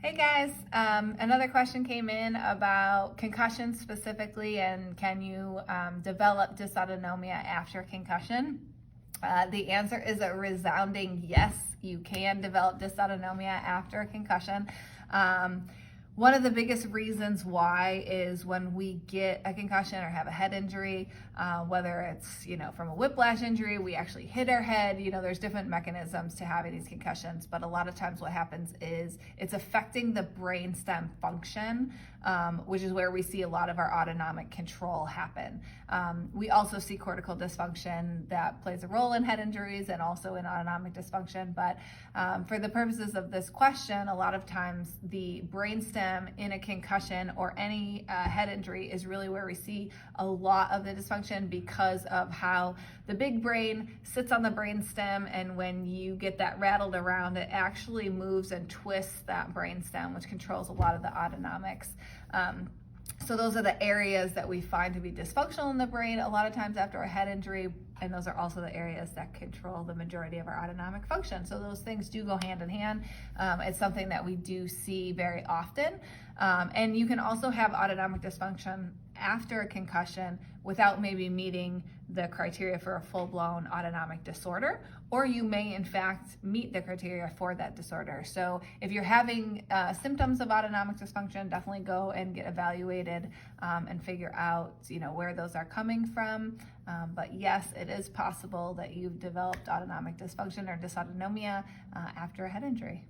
Hey guys, another question came in about concussions specifically, and can you develop dysautonomia after concussion? The answer is a resounding yes. You can develop dysautonomia after a concussion. One of the biggest reasons why is when we get a concussion or have a head injury, whether it's, from a whiplash injury, we actually hit our head, there's different mechanisms to having these concussions, but a lot of times what happens is it's affecting the brainstem function, which is where we see a lot of our autonomic control happen. We also see cortical dysfunction that plays a role in head injuries and also in autonomic dysfunction, but for the purposes of this question, a lot of times the brainstem in a concussion or any head injury is really where we see a lot of the dysfunction because of how the big brain sits on the brainstem, and when you get that rattled around, it actually moves and twists that brainstem, which controls a lot of the autonomics. So those are the areas that we find to be dysfunctional in the brain a lot of times after a head injury, and those are also the areas that control the majority of our autonomic function. So those things do go hand in hand. It's something that we do see very often. And you can also have autonomic dysfunction after a concussion without maybe meeting the criteria for a full-blown autonomic disorder, or you may in fact meet the criteria for that disorder. So if you're having symptoms of autonomic dysfunction, definitely go and get evaluated and figure out where those are coming from. But yes, it is possible that you've developed autonomic dysfunction or dysautonomia after a head injury.